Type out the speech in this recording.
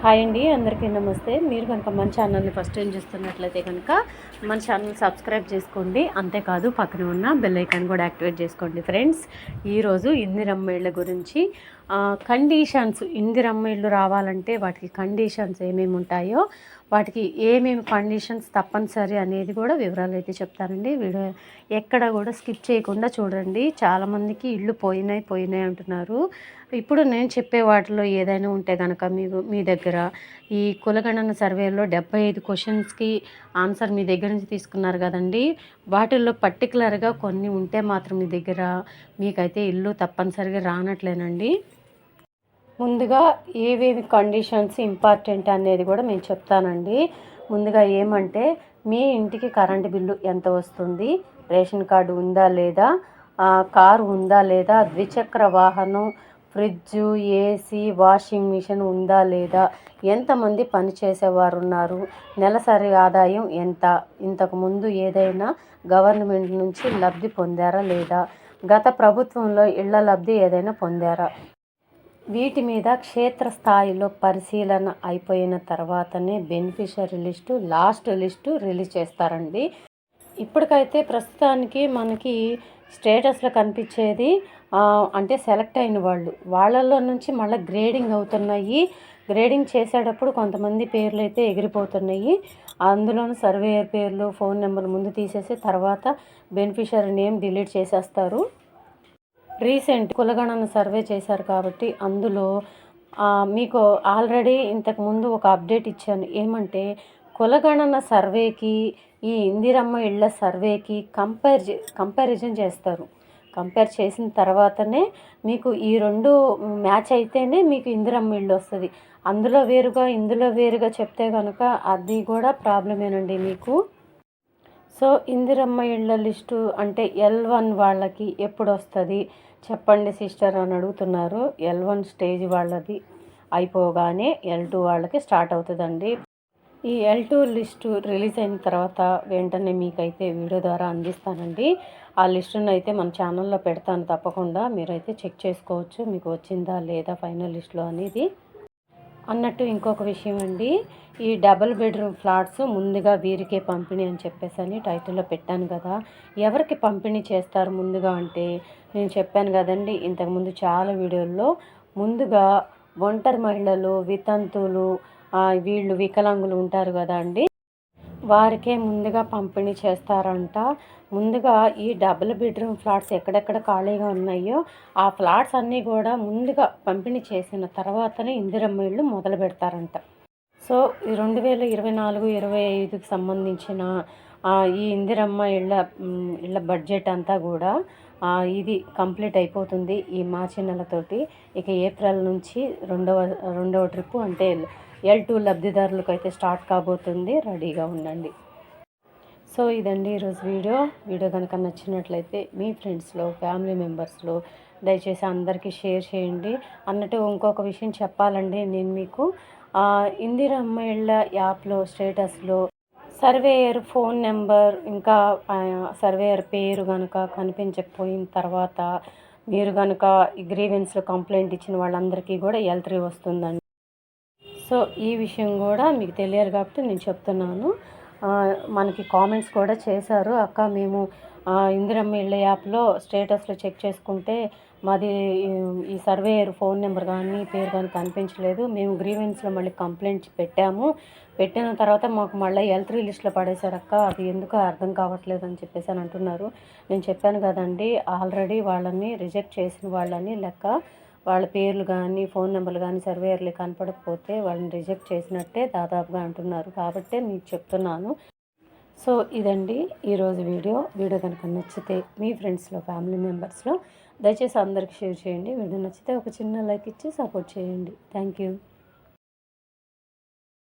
Hi అండి, అందరికీ నమస్తే. మీరు కనుక మన ఛానల్ని ఫస్ట్ టైం చూస్తున్నట్లయితే కనుక మన ఛానల్ సబ్స్క్రైబ్ చేసుకోండి. అంతేకాదు పక్కన ఉన్న బెల్ ఐకాన్ కూడా యాక్టివేట్ చేసుకోండి. ఫ్రెండ్స్, ఈరోజు ఇందిరమ్మ ఇళ్ళ గురించి కండిషన్స్, ఇందిరమ్మ ఇళ్ళు రావాలంటే వాటికి కండిషన్స్ ఏమేమి ఉంటాయో, వాటికి ఏమేమి కండిషన్స్ తప్పనిసరి అనేది కూడా వివరాలు అయితే చెప్తానండి. వీడియో ఎక్కడ కూడా స్కిప్ చేయకుండా చూడండి. చాలామందికి ఇళ్ళు పోయినాయి అంటున్నారు. ఇప్పుడు నేను చెప్పే వాటిలో ఏదైనా ఉంటే కనుక మీ దగ్గర ఈ కులగణన సర్వేలో 75 క్వశ్చన్స్కి ఆన్సర్ మీ దగ్గర నుంచి తీసుకున్నారు కదండి. వాటిల్లో పర్టికులర్గా కొన్ని ఉంటే మాత్రం మీ దగ్గర మీకైతే ఇల్లు తప్పనిసరిగా రానట్లేనండి. ముందుగా ఏవేవి కండిషన్స్ ఇంపార్టెంట్ అనేది కూడా నేను చెప్తానండి. ముందుగా ఏమంటే, మీ ఇంటికి కరెంటు బిల్లు ఎంత వస్తుంది, రేషన్ కార్డు ఉందా లేదా, కారు ఉందా లేదా, ద్విచక్ర వాహనం, ఫ్రిడ్జు, ఏసీ, వాషింగ్ మిషన్ ఉందా లేదా, ఎంతమంది పనిచేసేవారు ఉన్నారు, నెలసరి ఆదాయం ఎంత, ఇంతకుముందు ఏదైనా గవర్నమెంట్ నుంచి లబ్ధి పొందారా లేదా, గత ప్రభుత్వంలో ఇళ్ల లబ్ధి ఏదైనా పొందారా. వీటి మీద క్షేత్రస్థాయిలో పరిశీలన అయిపోయిన తర్వాతనే beneficiary list, last list release చేస్తారండి. ఇప్పటికైతే ప్రస్తుతానికి మనకి స్టేటస్లో కనిపించేది అంటే సెలెక్ట్ అయిన వాళ్ళల్లో నుంచి మళ్ళీ గ్రేడింగ్ అవుతున్నాయి. గ్రేడింగ్ చేసేటప్పుడు కొంతమంది పేర్లు అయితే ఎగిరిపోతున్నాయి. అందులోనూ సర్వేయర్ పేర్లు, ఫోన్ నెంబర్ ముందు తీసేసి తర్వాత బెనిఫిషరీ నేమ్ డిలీట్ చేసేస్తారు. రీసెంట్ కులగణన సర్వే చేశారు కాబట్టి అందులో మీకు ఆల్రెడీ ఇంతకుముందు ఒక అప్డేట్ ఇచ్చాను. ఏమంటే, కులగణన సర్వేకి ఈ ఇందిరమ్మ ఇళ్ళ సర్వేకి కంపారిజన్ చేస్తారు. కంపేర్ చేసిన తర్వాతనే మీకు ఈ రెండు మ్యాచ్ అయితేనే మీకు ఇందిరమ్మ ఇల్లు వస్తుంది. అందులో వేరుగా ఇందులో వేరుగా చెప్తే కనుక అది కూడా ప్రాబ్లమేనండి మీకు. సో ఇందిరమ్మ ఇళ్ళ లిస్టు అంటే L1 వాళ్ళకి ఎప్పుడు వస్తుంది చెప్పండి సిస్టర్ అని అడుగుతున్నారు. L1 స్టేజ్ వాళ్ళది అయిపోగానే L2 వాళ్ళకి స్టార్ట్ అవుతుందండి. ఈ L2 లిస్టు రిలీజ్ అయిన తర్వాత వెంటనే మీకైతే వీడియో ద్వారా అందిస్తానండి. ఆ లిస్టును అయితే మన ఛానల్లో పెడతాను, తప్పకుండా మీరైతే చెక్ చేసుకోవచ్చు మీకు వచ్చిందా లేదా ఫైనల్ లిస్టులో అనేది. అన్నట్టు ఇంకొక విషయం అండి, ఈ డబుల్ బెడ్రూమ్ ఫ్లాట్స్ ముందుగా వీరికే పంపిణీ అని చెప్పేసి టైటిల్లో పెట్టాను కదా. ఎవరికి పంపిణీ చేస్తారు ముందుగా అంటే, నేను చెప్పాను కదండి ఇంతకుముందు చాలా వీడియోల్లో, ముందుగా ఒంటరి మహిళలు, వితంతువులు, వీళ్ళు వికలాంగులు ఉంటారు కదా అండి, వారికే ముందుగా పంపిణీ చేస్తారంట. ముందుగా ఈ డబుల్ బెడ్రూమ్ ఫ్లాట్స్ ఎక్కడెక్కడ ఖాళీగా ఉన్నాయో ఆ ఫ్లాట్స్ అన్నీ కూడా ముందుగా పంపిణీ చేసిన తర్వాతనే ఇందిరమ్మ ఇళ్ళు మొదలు పెడతారంట. సో ఈ 2024-25కి సంబంధించిన ఈ ఇందిరమ్మ ఇళ్ళ బడ్జెట్ అంతా కూడా ఇది కంప్లీట్ అయిపోతుంది ఈ మార్చి నెలతోటి. ఇక ఏప్రిల్ నుంచి రెండవ ట్రిప్పు అంటే L2 లబ్ధిదారులకు అయితే స్టార్ట్ కాబోతుంది. రెడీగా ఉండండి. సో ఇదండి ఈరోజు వీడియో కనుక నచ్చినట్లయితే మీ ఫ్రెండ్స్లో, ఫ్యామిలీ మెంబర్స్లో దయచేసి అందరికీ షేర్ చేయండి. అన్నట్టు ఇంకొక విషయం చెప్పాలండి, నేను మీకు ఇందిరమ్మ ఇళ్ళ యాప్లో స్టేటస్లో సర్వేయర్ ఫోన్ నెంబర్ ఇంకా సర్వేయర్ పేరు కనుక కనిపించకపోయిన తర్వాత మీరు కనుక గ్రీవెన్స్లో కంప్లైంట్ ఇచ్చిన వాళ్ళందరికీ కూడా L3 వస్తుందండి. సో ఈ విషయం కూడా మీకు తెలియాలి కాబట్టి నేను చెప్తున్నాను. మనకి కామెంట్స్ కూడా చేశారు, అక్క మేము ఇందిరమ్మ ఇళ్ళ యాప్లో స్టేటస్లో చెక్ చేసుకుంటే మాది ఈ సర్వేయర్ ఫోన్ నెంబర్ కానీ పేరు కానీ కనిపించలేదు, మేము గ్రీవెన్స్లో మళ్ళీ కంప్లైంట్ పెట్టిన తర్వాత మాకు మళ్ళీ L3 లిస్ట్లో పడేశారక్క, అది ఎందుకో అర్థం కావట్లేదు అని చెప్పేసి అని అంటున్నారు. నేను చెప్పాను కదండి, ఆల్రెడీ వాళ్ళని రిజెక్ట్ చేసిన వాళ్ళని లెక్క. వాళ్ళ పేర్లు కానీ ఫోన్ నెంబర్లు కానీ సర్వేయర్లు కనపడకపోతే వాళ్ళని రిజెక్ట్ చేసినట్టే దాదాపుగా అంటున్నారు, కాబట్టే మీకు చెప్తున్నాను. సో ఇదండి ఈరోజు వీడియో కనుక నచ్చితే మీ ఫ్రెండ్స్లో, ఫ్యామిలీ మెంబర్స్లో దయచేసి అందరికి షేర్ చేయండి. వీడియో నచ్చితే ఒక చిన్న లైక్ ఇచ్చి సపోర్ట్ చేయండి. Thank you.